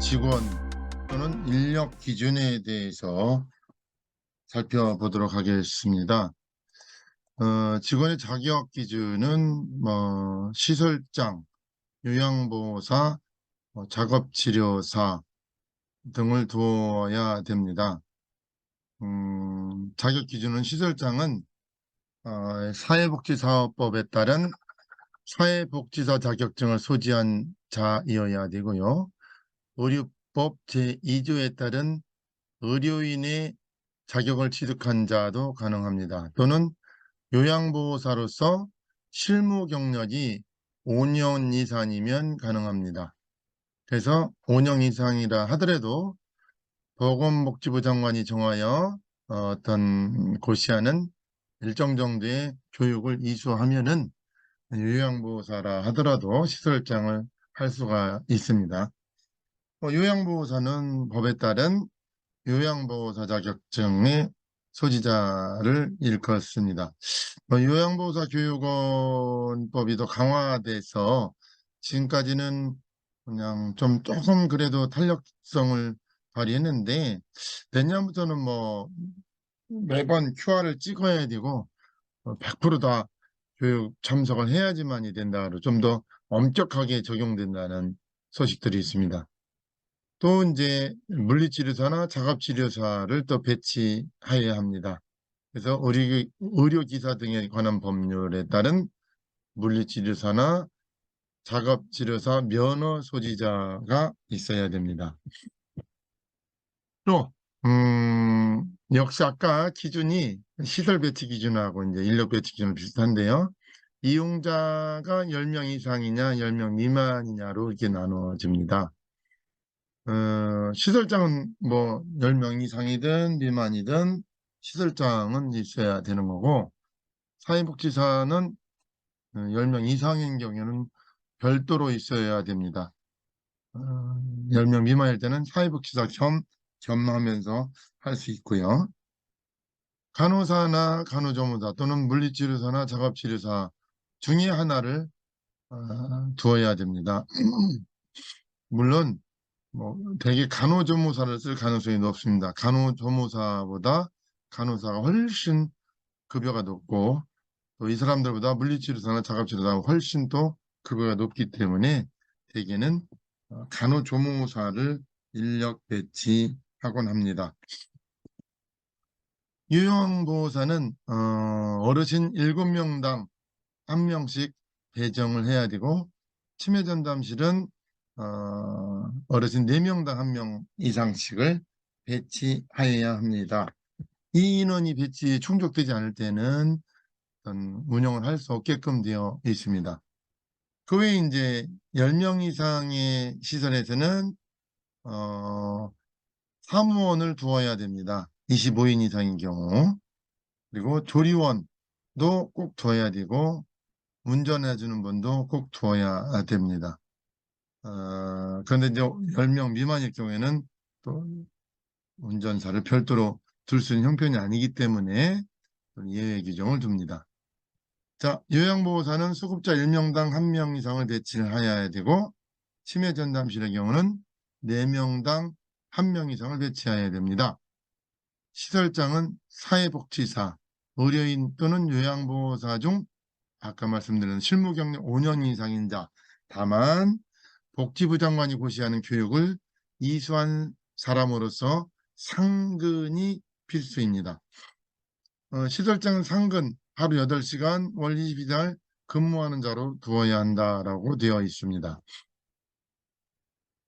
직원 또는 인력 기준에 대해서 살펴보도록 하겠습니다. 직원의 자격 기준은 시설장, 요양보호사, 작업치료사 등을 두어야 됩니다. 자격 기준은 시설장은 사회복지사업법에 따른 사회복지사 자격증을 소지한 자이어야 되고요. 의료법 제2조에 따른 의료인의 자격을 취득한 자도 가능합니다. 또는 요양보호사로서 실무 경력이 5년 이상이면 가능합니다. 그래서 5년 이상이라 하더라도 보건복지부 장관이 정하여 어떤 고시하는 일정 정도의 교육을 이수하면은 요양보호사라 하더라도 시설장을 할 수가 있습니다. 요양보호사는 법에 따른 요양보호사 자격증의 소지자를 일컫습니다. 요양보호사 교육원법이 더 강화돼서 지금까지는 그냥 조금 그래도 탄력성을 발휘했는데, 내년부터는 매번 QR을 찍어야 되고 100%다 교육 참석을 해야지만이 된다로 좀 더 엄격하게 적용된다는 소식들이 있습니다. 또 이제 물리치료사나 작업치료사를 또 배치해야 합니다. 그래서 의료기사 등에 관한 법률에 따른 물리치료사나 작업치료사 면허 소지자가 있어야 됩니다. 또 역시 아까 기준이 시설 배치 기준하고 이제 인력 배치 기준은 비슷한데요. 이용자가 10명 이상이냐 10명 미만이냐로 이렇게 나누어집니다. 시설장은 10명 이상이든 미만이든 시설장은 있어야 되는 거고, 사회복지사는 10명 이상인 경우에는 별도로 있어야 됩니다. 10명 미만일 때는 사회복지사 겸하면서 할 수 있고요. 간호사나 간호조무사 또는 물리치료사나 작업치료사 중에 하나를 두어야 됩니다. 물론 대개 간호조무사를 쓸 가능성이 높습니다. 간호조무사보다 간호사가 훨씬 급여가 높고, 또 이 사람들보다 물리치료사나 작업치료사가 훨씬 또 급여가 높기 때문에 대개는 간호조무사를 인력 배치하곤 합니다. 요양보호사는 어르신 7명당 1명씩 배정을 해야 되고, 치매전담실은 어르신 4명당 1명 이상씩을 배치하여야 합니다. 이 인원이 충족되지 않을 때는 운영을 할 수 없게끔 되어 있습니다. 그 외에 이제 10명 이상의 시설에서는 사무원을 두어야 됩니다. 25인 이상인 경우. 그리고 조리원도 꼭 두어야 되고, 운전해주는 분도 꼭 두어야 됩니다. 그런데 이제 10명 미만일 경우에는 또 운전사를 별도로 둘 수 있는 형편이 아니기 때문에 예외 규정을 둡니다. 자, 요양보호사는 수급자 1명당 1명 이상을 배치해야 되고, 치매전담실의 경우는 4명당 1명 이상을 배치해야 됩니다. 시설장은 사회복지사, 의료인 또는 요양보호사 중 아까 말씀드린 실무 경력 5년 이상인 자, 다만 복지부 장관이 고시하는 교육을 이수한 사람으로서 상근이 필수입니다. 시설장 상근 하루 8시간 월 22달 근무하는 자로 두어야 한다라고 되어 있습니다.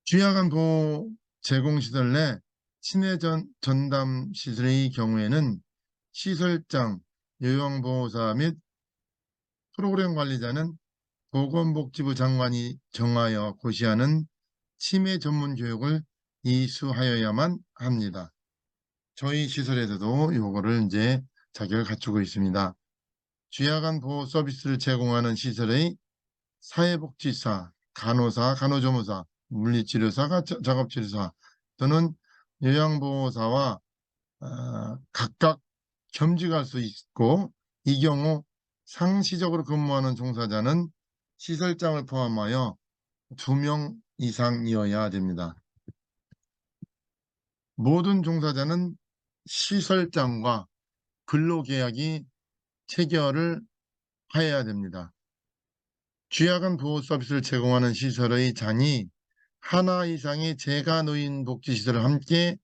취약한 보호 제공시설 내 치매 전담 시설의 경우에는 시설장, 요양보호사 및 프로그램 관리자는 보건복지부 장관이 정하여 고시하는 치매 전문 교육을 이수하여야만 합니다. 저희 시설에서도 요거를 이제 자격을 갖추고 있습니다. 취약한 보호 서비스를 제공하는 시설의 사회복지사, 간호사, 간호조무사, 물리치료사, 작업치료사 또는 요양보호사와 각각 겸직할 수 있고, 이 경우 상시적으로 근무하는 종사자는 시설장을 포함하여 2명 이상이어야 됩니다. 모든 종사자는 시설장과 근로계약이 체결을 하여야 됩니다. 취약한 보호 서비스를 제공하는 시설의 장이 하나 이상의 재가노인 복지시설을 함께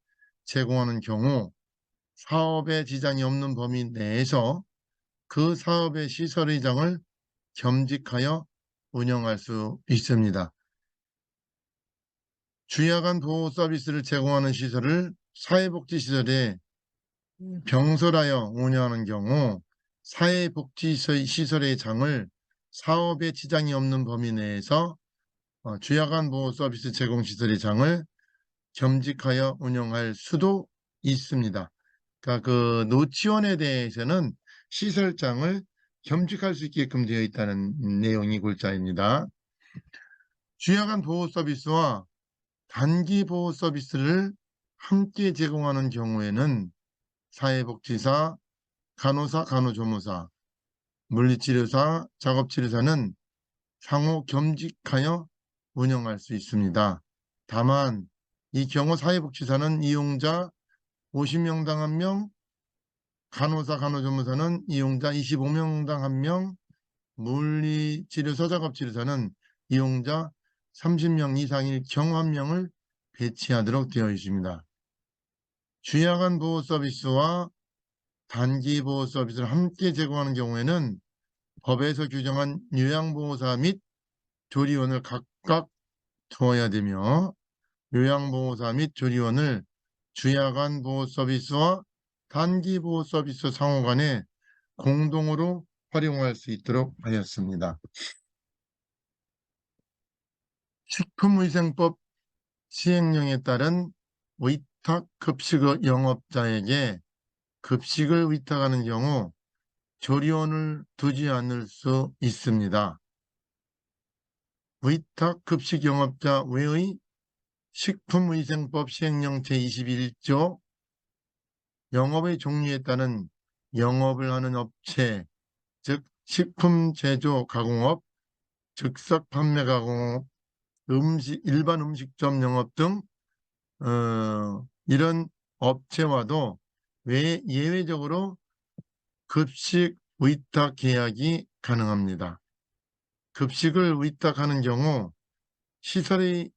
제공하는 경우 사업에 지장이 없는 범위 내에서 그 사업의 시설의 장을 겸직하여 운영할 수 있습니다. 취약한 보호 서비스를 제공하는 시설을 사회복지시설에 병설하여 운영하는 경우 사회복지시설의 장을 사업에 지장이 없는 범위 내에서 취약한 보호 서비스 제공 시설의 장을 겸직하여 운영할 수도 있습니다. 그러니까 그 노치원에 대해서는 시설장을 겸직할 수 있게끔 되어 있다는 내용이 골자입니다. 취약한 보호 서비스와 단기 보호 서비스를 함께 제공하는 경우에는 사회복지사, 간호사, 간호조무사, 물리치료사, 작업치료사는 상호 겸직하여 운영할 수 있습니다. 다만 이 경우 사회복지사는 이용자 50명당 1명, 간호사, 간호조무사는 이용자 25명당 1명, 물리치료사, 작업치료사는 이용자 30명 이상일 경우 1명을 배치하도록 되어 있습니다. 취약한 보호 서비스와 단기 보호 서비스를 함께 제공하는 경우에는 법에서 규정한 요양보호사 및 조리원을 각각 두어야 되며 요양보호사 및 조리원을 취약한 보호 서비스와 단기 보호 서비스 상호 간에 공동으로 활용할 수 있도록 하였습니다. 식품위생법 시행령에 따른 위탁 급식 영업자에게 급식을 위탁하는 경우 조리원을 두지 않을 수 있습니다. 위탁 급식 영업자 외의 식품위생법 시행령 제21조 영업의 종류에 따른 영업을 하는 업체, 즉 식품제조 가공업, 즉석 판매 가공업, 일반 음식점 영업 등 이런 업체와도 예외적으로 급식 위탁 계약이 가능합니다. 급식을 위탁하는 경우 시설의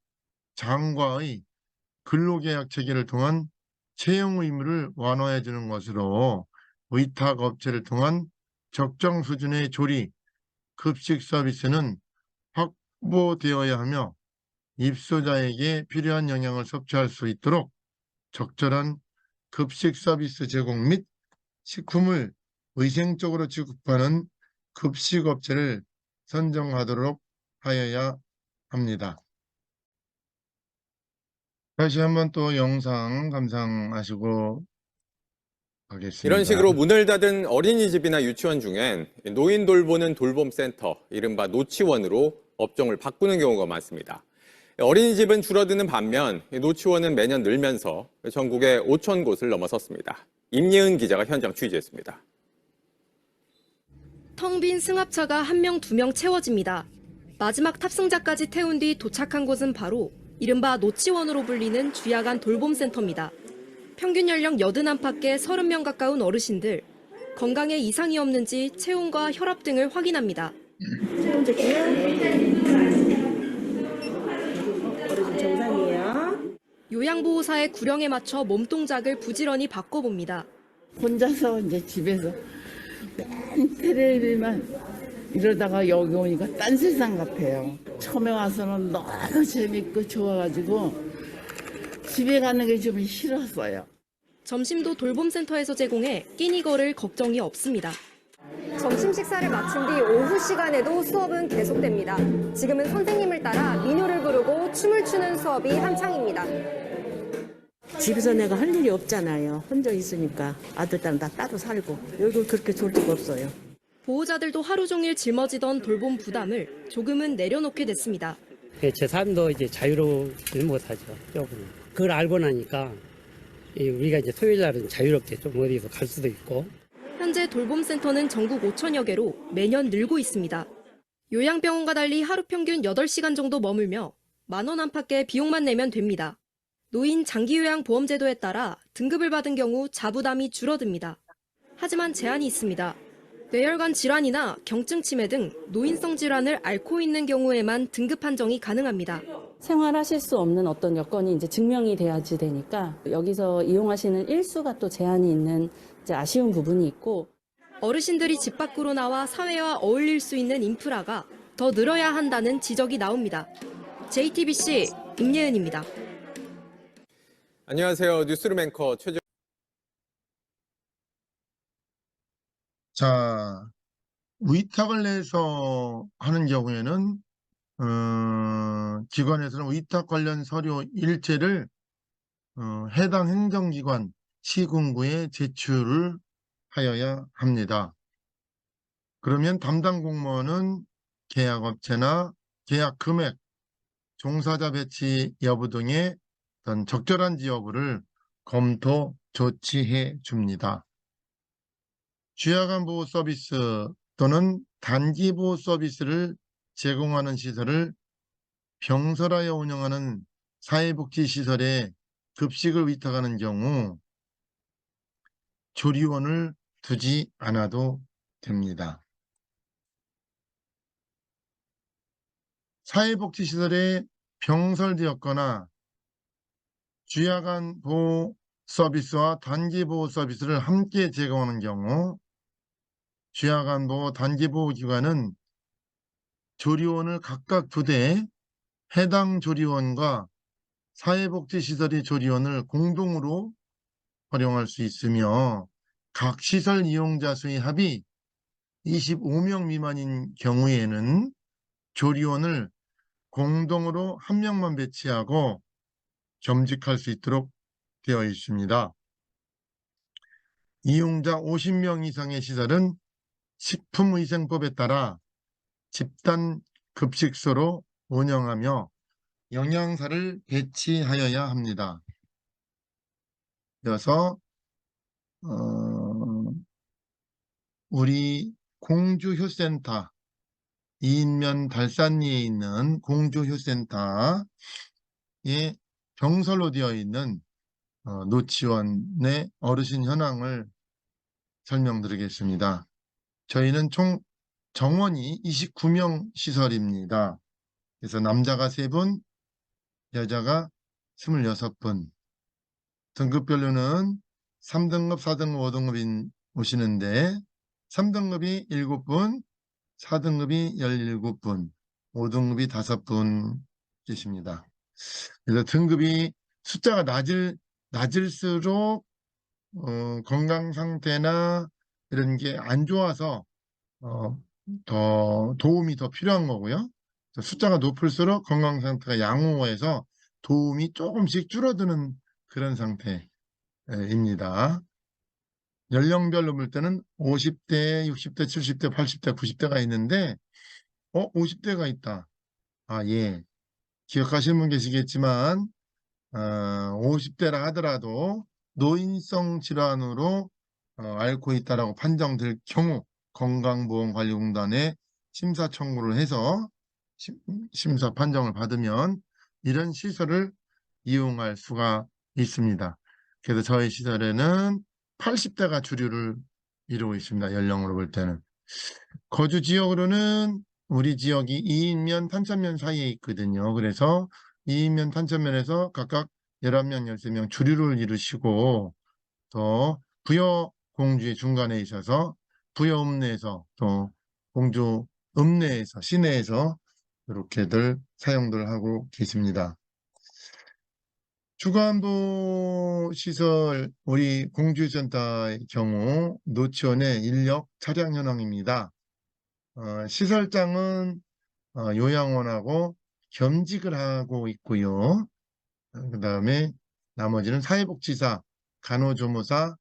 장과의 근로계약 체계를 통한 채용 의무를 완화해 주는 것으로 위탁 업체를 통한 적정 수준의 조리, 급식 서비스는 확보되어야 하며 입소자에게 필요한 영양을 섭취할 수 있도록 적절한 급식 서비스 제공 및 식품을 위생적으로 지급하는 급식업체를 선정하도록 하여야 합니다. 다시 한번 또 영상 감상하시고 가겠습니다. 이런 식으로 문을 닫은 어린이집이나 유치원 중엔 노인 돌보는 돌봄센터, 이른바 노치원으로 업종을 바꾸는 경우가 많습니다. 어린이집은 줄어드는 반면 노치원은 매년 늘면서 전국에 5천 곳을 넘어섰습니다. 임예은 기자가 현장 취재했습니다. 텅 빈 승합차가 1명, 2명 채워집니다. 마지막 탑승자까지 태운 뒤 도착한 곳은 바로 이른바 노치원으로 불리는 쥐야간 돌봄센터입니다. 평균 연령 80안팎의 30명 가까운 어르신들, 건강에 이상이 없는지 체온과 혈압 등을 확인합니다. 체온 재고요. 어르신 정상이에요. 요양보호사의 구령에 맞춰 몸동작을 부지런히 바꿔봅니다. 혼자서 이제 집에서 맨 테레비만 이러다가 여기 오니까 딴 세상 같아요. 처음에 와서는 너무 재밌고 좋아가지고 집에 가는 게 좀 싫었어요. 점심도 돌봄센터에서 제공해 끼니 걸을 걱정이 없습니다. 점심 식사를 마친 뒤 오후 시간에도 수업은 계속됩니다. 지금은 선생님을 따라 민요를 부르고 춤을 추는 수업이 한창입니다. 집에서 내가 할 일이 없잖아요. 혼자 있으니까 아들, 딸은 다 따로 살고 여기 그렇게 좋을 데가 없어요. 보호자들도 하루 종일 짊어지던 돌봄 부담을 조금은 내려놓게 됐습니다. 제 삶도 이제 자유롭지 못하죠. 조금. 그걸 알고 나니까 우리가 이제 토요일 날은 자유롭게 좀 어디서 갈 수도 있고. 현재 돌봄센터는 전국 5천여 개로 매년 늘고 있습니다. 요양병원과 달리 하루 평균 8시간 정도 머물며 10,000원 안팎의 비용만 내면 됩니다. 노인 장기요양보험제도에 따라 등급을 받은 경우 자부담이 줄어듭니다. 하지만 제한이 있습니다. 뇌혈관 질환이나 경증 치매 등 노인성 질환을 앓고 있는 경우에만 등급 판정이 가능합니다. 생활하실 수 없는 어떤 여건이 이제 증명이 돼야지 되니까 여기서 이용하시는 일수가 또 제한이 있는 이제 아쉬운 부분이 있고, 어르신들이 집 밖으로 나와 사회와 어울릴 수 있는 인프라가 더 늘어야 한다는 지적이 나옵니다. JTBC 임예은입니다. 안녕하세요. 뉴스룸 앵커 최재. 자, 위탁을 내서 하는 경우에는 기관에서는 위탁 관련 서류 일체를 해당 행정기관 시군구에 제출을 하여야 합니다. 그러면 담당 공무원은 계약업체나 계약 금액, 종사자 배치 여부 등의 어떤 적절한지 여부를 검토 조치해 줍니다. 주야간 보호 서비스 또는 단기 보호 서비스를 제공하는 시설을 병설하여 운영하는 사회복지시설에 급식을 위탁하는 경우 조리원을 두지 않아도 됩니다. 사회복지시설에 병설되었거나 주야간 보호 서비스와 단기 보호 서비스를 함께 제공하는 경우 주야간 보호, 단기 보호 기관은 조리원을 각각 2대, 해당 조리원과 사회복지시설의 조리원을 공동으로 활용할 수 있으며 각 시설 이용자 수의 합이 25명 미만인 경우에는 조리원을 공동으로 1명만 배치하고 겸직할 수 있도록 되어 있습니다. 이용자 50명 이상의 시설은 식품위생법에 따라 집단 급식소로 운영하며 영양사를 배치하여야 합니다. 그래서 우리 공주휴센터, 이인면 달산리에 있는 공주휴센터에 병설로 되어 있는 노치원의 어르신 현황을 설명드리겠습니다. 저희는 총 정원이 29명 시설입니다. 그래서 남자가 3분, 여자가 26분. 등급별로는 3등급, 4등급, 5등급이 오시는데 3등급이 7분, 4등급이 17분, 5등급이 5분 계십니다. 그래서 등급이 숫자가 낮을수록 건강 상태나 이런 게 안 좋아서 더 도움이 더 필요한 거고요. 숫자가 높을수록 건강 상태가 양호해서 도움이 조금씩 줄어드는 그런 상태입니다. 연령별로 볼 때는 50대, 60대, 70대, 80대, 90대가 있는데 50대가 있다. 예. 기억하시는 분 계시겠지만 50대라 하더라도 노인성 질환으로 앓고 있다라고 판정될 경우 건강보험관리공단에 심사 청구를 해서 심사 판정을 받으면 이런 시설을 이용할 수가 있습니다. 그래서 저희 시설에는 80대가 주류를 이루고 있습니다. 연령으로 볼 때는. 거주 지역으로는 우리 지역이 이인면, 탄천면 사이에 있거든요. 그래서 이인면, 탄천면에서 각각 11명, 13명 주류를 이루시고 또 부여 공주의 중간에 있어서 부여 읍내에서 또 공주 읍내에서 시내에서 이렇게들 사용들 하고 계십니다. 주거안보 시설 우리 공주센터의 경우 노치원의 인력 차량 현황입니다. 시설장은 요양원하고 겸직을 하고 있고요. 그 다음에 나머지는 사회복지사, 간호조무사,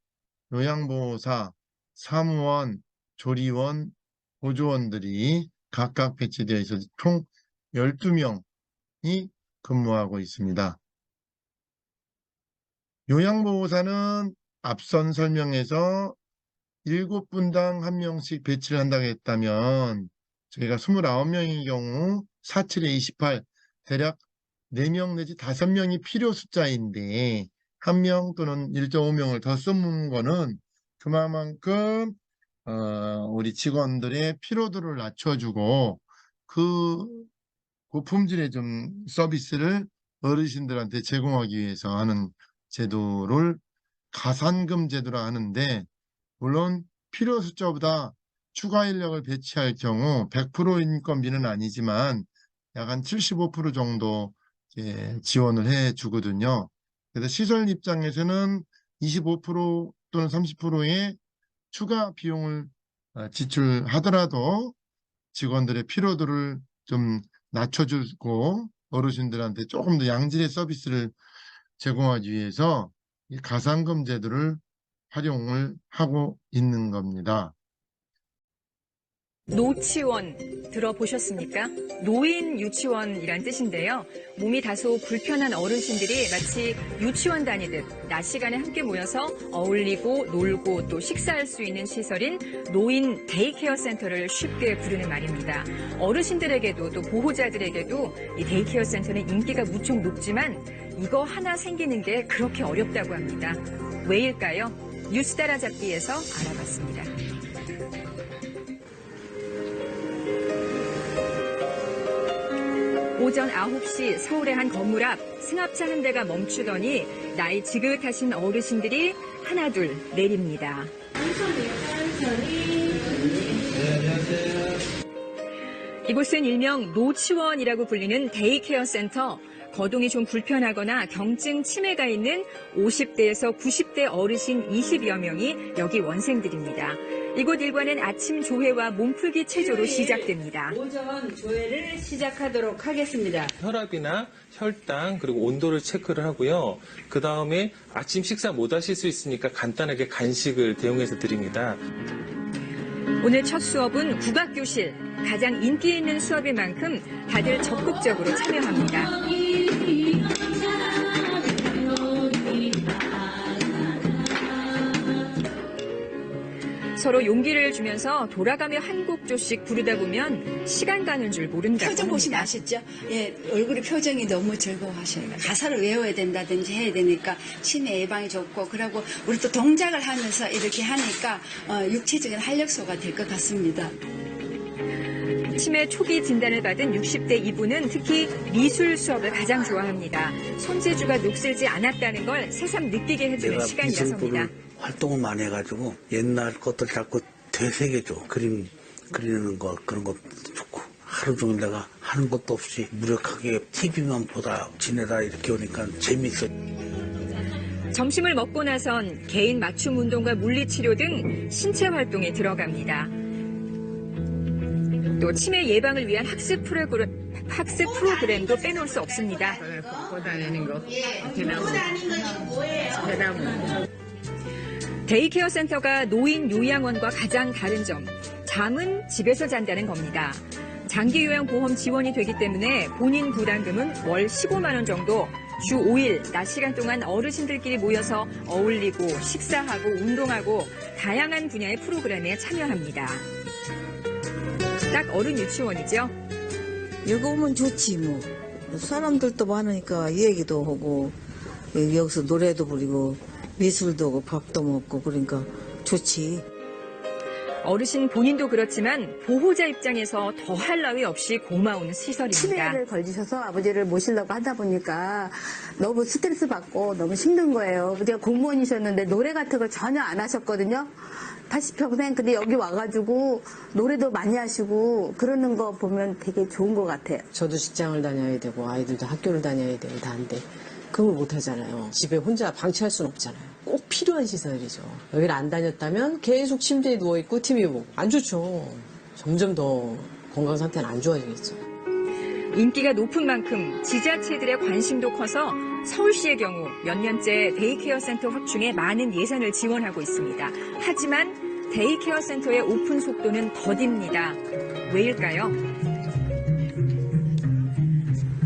요양보호사, 사무원, 조리원, 보조원들이 각각 배치되어 있어서 총 12명이 근무하고 있습니다. 요양보호사는 앞선 설명에서 7분당 1명씩 배치를 한다고 했다면 저희가 29명의 경우 47에 28, 대략 4명 내지 5명이 필요 숫자인데 1명 또는 1.5명을 더 쓰는 거는 그만큼 우리 직원들의 피로도를 낮춰주고 그 고품질의 좀 서비스를 어르신들한테 제공하기 위해서 하는 제도를 가산금 제도라 하는데, 물론 필요 숫자보다 추가 인력을 배치할 경우 100% 인건비는 아니지만 약 한 75% 정도 지원을 해 주거든요. 그래서 시설 입장에서는 25% 또는 30%의 추가 비용을 지출하더라도 직원들의 피로도를 좀 낮춰주고 어르신들한테 조금 더 양질의 서비스를 제공하기 위해서 이 가산금 제도를 활용을 하고 있는 겁니다. 노치원 들어보셨습니까? 노인 유치원이란 뜻인데요. 몸이 다소 불편한 어르신들이 마치 유치원 다니듯 낮 시간에 함께 모여서 어울리고 놀고 또 식사할 수 있는 시설인 노인 데이케어 센터를 쉽게 부르는 말입니다. 어르신들에게도 또 보호자들에게도 이 데이케어 센터는 인기가 무척 높지만 이거 하나 생기는 게 그렇게 어렵다고 합니다. 왜일까요? 뉴스 따라잡기에서 알아봤습니다. 오전 9시 서울의 한 건물 앞 승합차 한 대가 멈추더니 나이 지긋하신 어르신들이 하나둘 내립니다. 이곳은 일명 노치원이라고 불리는 데이케어 센터. 거동이 좀 불편하거나 경증 치매가 있는 50대에서 90대 어르신 20여 명이 여기 원생들입니다. 이곳 일과는 아침 조회와 몸풀기 체조로 시작됩니다. 오전 조회를 시작하도록 하겠습니다. 혈압이나 혈당 그리고 온도를 체크를 하고요. 그 다음에 아침 식사 못 하실 수 있으니까 간단하게 간식을 대용해서 드립니다. 오늘 첫 수업은 국악교실. 가장 인기 있는 수업인 만큼 다들 적극적으로 참여합니다. 서로 용기를 주면서 돌아가며 한 곡조씩 부르다 보면 시간 가는 줄 모른다고 표정 보시면 합니다. 아시죠? 예, 얼굴이 표정이 너무 즐거워하셔요. 가사를 외워야 된다든지 해야 되니까 치매 예방이 좋고, 그리고 우리 또 동작을 하면서 이렇게 하니까 육체적인 활력소가 될 것 같습니다. 치매 초기 진단을 받은 60대 이분은 특히 미술 수업을 가장 좋아합니다. 손재주가 녹슬지 않았다는 걸 새삼 느끼게 해주는 시간이라서입니다. 활동을 많이 해가지고 옛날 것들 자꾸 되새겨줘. 그림 그리는 거 그런 것도 좋고, 하루 종일 내가 하는 것도 없이 무력하게 TV만 보다 지내다 이렇게 오니까 재밌어. 점심을 먹고 나선 개인 맞춤 운동과 물리치료 등 신체 활동에 들어갑니다. 또 치매 예방을 위한 학습 프로그램도 빼놓을 수 없습니다. 데이케어 센터가 노인 요양원과 가장 다른 점, 잠은 집에서 잔다는 겁니다. 장기 요양 보험 지원이 되기 때문에 본인 부담금은 월 15만 원 정도, 주 5일 낮 시간 동안 어르신들끼리 모여서 어울리고 식사하고 운동하고 다양한 분야의 프로그램에 참여합니다. 딱 어른 유치원이죠. 여기 오면 좋지 뭐. 사람들도 많으니까 얘기도 하고 여기서 노래도 부르고 미술도 하고 밥도 먹고 그러니까 좋지. 어르신 본인도 그렇지만 보호자 입장에서 더할 나위 없이 고마운 시설입니다. 치매를 걸리셔서 아버지를 모시려고 하다 보니까 너무 스트레스 받고 너무 힘든 거예요. 제가 공무원이셨는데 노래 같은 걸 전혀 안 하셨거든요. 80평생. 근데 여기 와가지고 노래도 많이 하시고 그러는 거 보면 되게 좋은 것 같아요. 저도 직장을 다녀야 되고 아이들도 학교를 다녀야 되고 다인데 그걸 못 하잖아요. 집에 혼자 방치할 수는 없잖아요. 꼭 필요한 시설이죠. 여기를 안 다녔다면 계속 침대에 누워있고 TV 보고 안 좋죠. 점점 더 건강 상태는 안 좋아지겠죠. 인기가 높은 만큼 지자체들의 관심도 커서 서울시의 경우 몇 년째 데이케어 센터 확충에 많은 예산을 지원하고 있습니다. 하지만 데이케어 센터의 오픈 속도는 더딥니다. 왜일까요?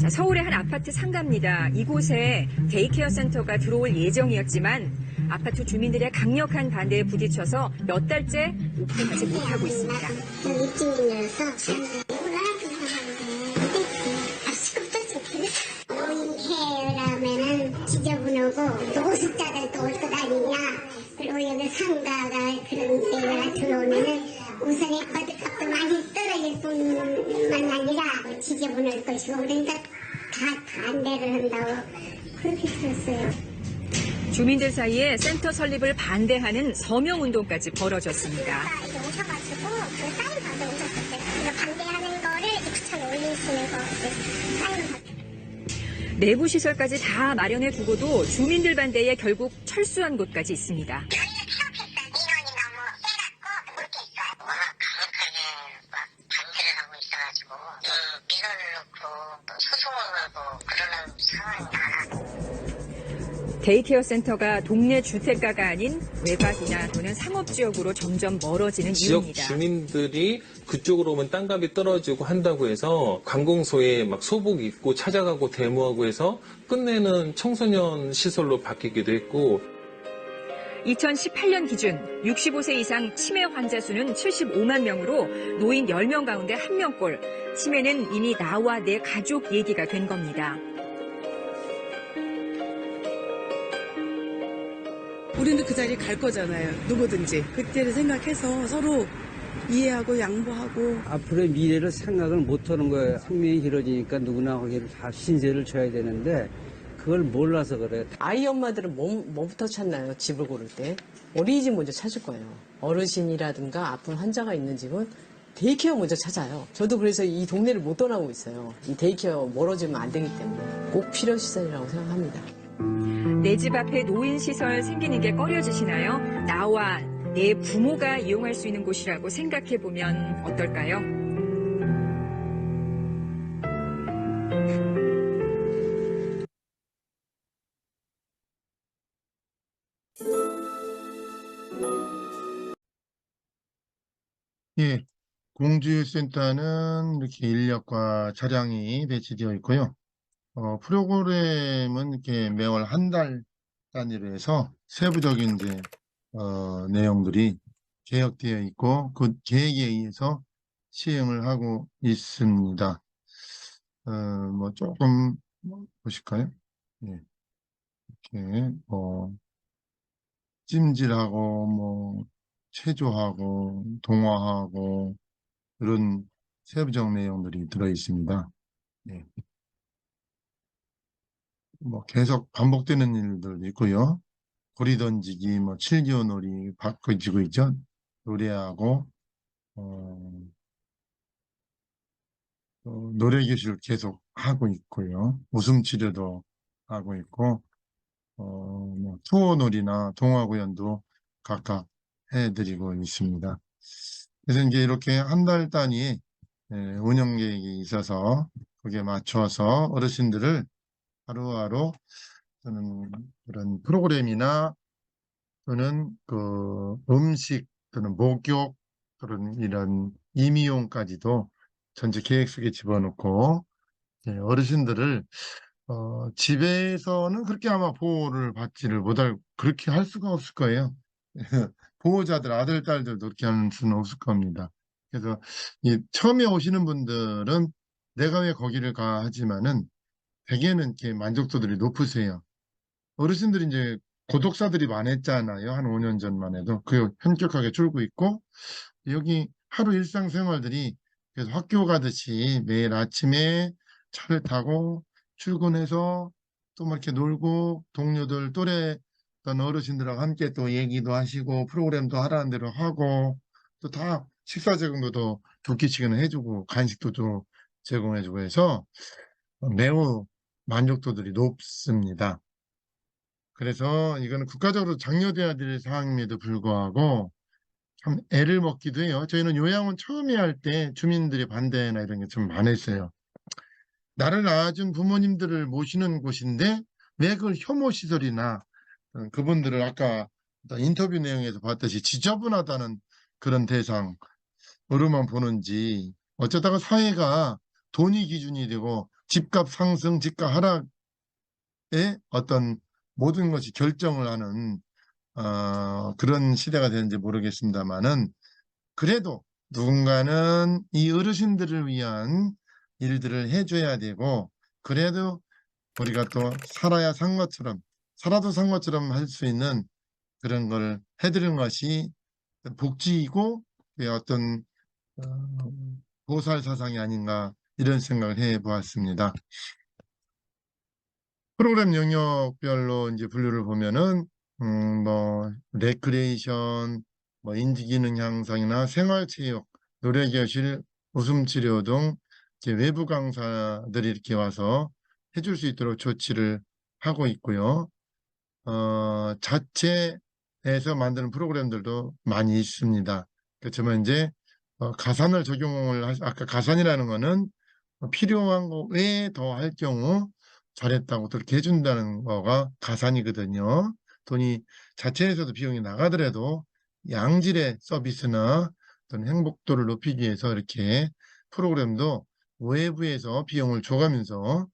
자, 서울의 한 아파트 상가입니다. 이곳에 데이케어 센터가 들어올 예정이었지만 아파트 주민들의 강력한 반대에 부딪혀서 몇 달째 오픈하지 못하고 있습니다. 일주일이어서 거예요. 그렇게 들었어요. 주민들 사이에 센터 설립을 반대하는 서명 운동까지 벌어졌습니다. 이제 오셔가지고 그 사인 받으러 오셨었어요. 그래서 반대하는 거를 이제 구청에 올리시는 거 이제 사인 받. 내부 시설까지 다 마련해 두고도 주민들 반대에 결국 철수한 곳까지 있습니다. 데이케어 센터가 동네 주택가가 아닌 외곽이나 또는 상업지역으로 점점 멀어지는 지역 이유입니다. 주민들이 그쪽으로 오면 땅값이 떨어지고 한다고 해서 관공서에 막 소복 입고 찾아가고 데모하고 해서 끝내는 청소년 시설로 바뀌기도 했고 2018년 기준 65세 이상 치매 환자 수는 75만 명으로 노인 10명 가운데 1명꼴. 치매는 이미 나와 내 가족 얘기가 된 겁니다. 우리는 그 자리에 갈 거잖아요. 누구든지. 그때를 생각해서 서로 이해하고 양보하고. 앞으로의 미래를 생각을 못하는 거예요. 생명이 길어지니까 누구나 거기를 다 신세를 져야 되는데 그걸 몰라서 그래. 아이 엄마들은 뭐부터 찾나요? 집을 고를 때. 어린이집 먼저 찾을 거예요. 어르신이라든가 아픈 환자가 있는 집은 데이케어 먼저 찾아요. 저도 그래서 이 동네를 못 떠나고 있어요. 이 데이케어 멀어지면 안 되기 때문에 꼭 필요시설이라고 생각합니다. 내 집 앞에 노인시설 생기는 게 꺼려지시나요? 나와 내 부모가 이용할 수 있는 곳이라고 생각해보면 어떨까요? 예, 공주센터는 이렇게 인력과 차량이 배치되어 있고요. 프로그램은 이렇게 매월 한 달 단위로 해서 세부적인 이제 내용들이 계획되어 있고 그 계획에 의해서 시행을 하고 있습니다. 뭐 조금 보실까요? 예, 이렇게 찜질하고 뭐 체조하고 동화하고 이런 세부적 내용들이 들어 있습니다. 예. 뭐 계속 반복되는 일들도 있고요. 고리 던지기, 뭐 칠기오 놀이 바꿔지고 있죠. 노래하고 노래 교실을 계속 하고 있고요. 웃음 치료도 하고 있고, 뭐 투어 놀이나 동화 구연도 각각 해드리고 있습니다. 그래서 이제 이렇게 한 달 단위의 운영 계획이 있어서 거기에 맞춰서 어르신들을 하루하루 또는 그런 프로그램이나 또는 그 음식 또는 목욕 또는 이런 임의용까지도 전체 계획 속에 집어넣고 어르신들을 집에서는 그렇게 아마 보호를 받지를 못할 그렇게 할 수가 없을 거예요. 보호자들 아들 딸들도 그렇게 할 수는 없을 겁니다. 그래서 처음에 오시는 분들은 내가 왜 거기를 가 하지만은 대개는 이렇게 만족도들이 높으세요. 어르신들이 이제 고독사들이 많았잖아요. 한 5년 전만 해도. 그 현격하게 줄고 있고, 여기 하루 일상생활들이 그래서 학교 가듯이 매일 아침에 차를 타고 출근해서 또 막 이렇게 놀고 동료들 또래 어르신들하고 함께 또 얘기도 하시고 프로그램도 하라는 대로 하고 또 다 식사 제공도 두 끼씩은 해주고 간식도 좀 제공해주고 해서 매우 만족도들이 높습니다. 그래서 이거는 국가적으로 장려돼야 될 사항임에도 불구하고 참 애를 먹기도 해요. 저희는 요양원 처음에 할 때 주민들의 반대나 이런 게 좀 많았어요. 나를 낳아준 부모님들을 모시는 곳인데 왜 그걸 혐오시설이나 그분들을 아까 인터뷰 내용에서 봤듯이 지저분하다는 그런 대상으로만 보는지 어쩌다가 사회가 돈이 기준이 되고 집값 상승, 집값 하락에 어떤 모든 것이 결정을 하는 그런 시대가 되는지 모르겠습니다만은 그래도 누군가는 이 어르신들을 위한 일들을 해줘야 되고 그래도 우리가 또 살아야 산 것처럼 살아도 산 것처럼 할 수 있는 그런 걸 해드리는 것이 복지이고 어떤 보살 사상이 아닌가 이런 생각을 해보았습니다. 프로그램 영역별로 이제 분류를 보면은, 뭐, 레크레이션, 뭐, 인지기능 향상이나 생활체육, 노래교실, 웃음치료 등 이제 외부 강사들이 이렇게 와서 해줄 수 있도록 조치를 하고 있고요. 자체에서 만드는 프로그램들도 많이 있습니다. 그렇지만 이제 가산을 적용을 아까 가산이라는 거는 필요한 거 외에 더 할 경우 잘했다고 그렇게 해준다는 거가 가산이거든요. 돈이 자체에서도 비용이 나가더라도 양질의 서비스나 어떤 행복도를 높이기 위해서 이렇게 프로그램도 외부에서 비용을 줘가면서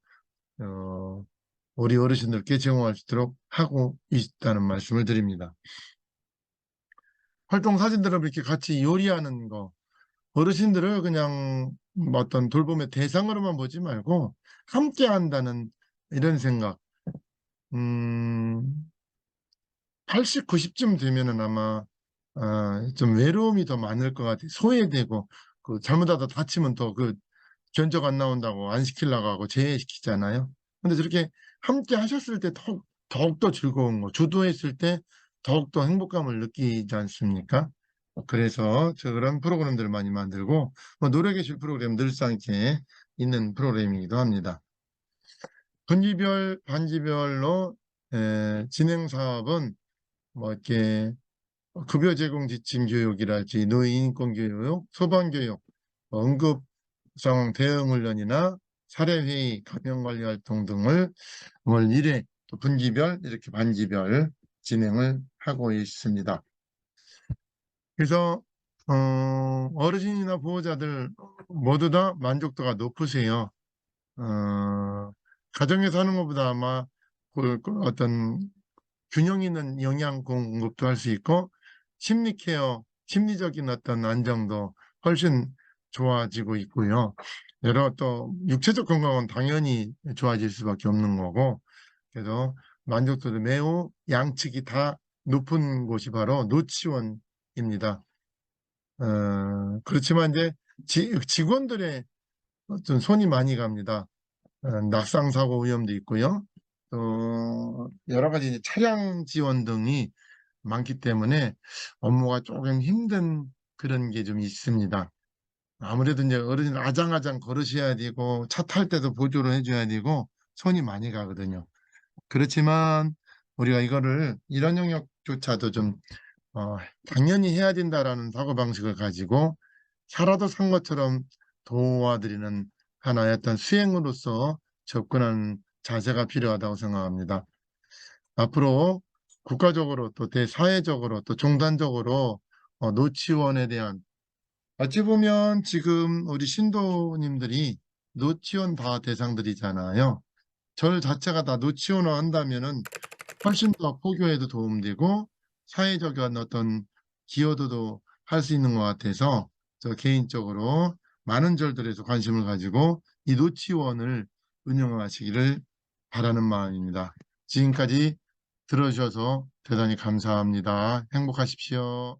우리 어르신들께 제공할 수 있도록 하고 있다는 말씀을 드립니다. 활동 사진들을 이렇게 같이 요리하는 거, 어르신들을 그냥 어떤 돌봄의 대상으로만 보지 말고 함께 한다는 이런 생각. 80, 90쯤 되면은 아마 좀 외로움이 더 많을 것 같아요. 소외되고 그 잘못하다 다치면 또 그 견적 안 나온다고 안 시키려고 하고 제외시키잖아요. 근데 저렇게 함께 하셨을 때 더욱더 즐거운 거, 주도했을 때 더욱더 행복감을 느끼지 않습니까? 그래서 그런 프로그램들을 많이 만들고 노래교실 프로그램 늘상 이렇게 있는 프로그램이기도 합니다. 반기별로 진행 사업은 뭐 이렇게 급여 제공 지침 교육이랄지 노인 인권 교육, 소방 교육, 응급 상황 대응 훈련이나 사례 회의, 감염 관리 활동 등을 월 1회 또 분기별 이렇게 반기별 진행을 하고 있습니다. 그래서 어르신이나 보호자들 모두 다 만족도가 높으세요. 가정에서 하는 것보다 아마 그 어떤 균형 있는 영양 공급도 할 수 있고 심리 케어, 심리적인 어떤 안정도 훨씬 좋아지고 있고요. 여러 또 육체적 건강은 당연히 좋아질 수밖에 없는 거고, 그래서 만족도도 매우 양측이 다 높은 곳이 바로 노치원입니다. 그렇지만 이제 직원들의 어떤 손이 많이 갑니다. 낙상 사고 위험도 있고요. 또 여러 가지 이제 차량 지원 등이 많기 때문에 업무가 조금 힘든 그런 게 좀 있습니다. 아무래도 이제 어르신 아장아장 걸으셔야 되고 차 탈 때도 보조를 해줘야 되고 손이 많이 가거든요. 그렇지만 우리가 이런 영역조차도 좀 당연히 해야 된다라는 사고방식을 가지고 살아도 산 것처럼 도와드리는 하나의 어떤 수행으로서 접근하는 자세가 필요하다고 생각합니다. 앞으로 국가적으로 또 대사회적으로 또 종단적으로 노치원에 대한 어찌 보면 지금 우리 신도님들이 노치원 다 대상들이잖아요. 절 자체가 다 노치원을 한다면은 훨씬 더 포교에도 도움되고 사회적인 어떤 기여도도 할 수 있는 것 같아서 저 개인적으로 많은 절들에서 관심을 가지고 이 노치원을 운영하시기를 바라는 마음입니다. 지금까지 들어주셔서 대단히 감사합니다. 행복하십시오.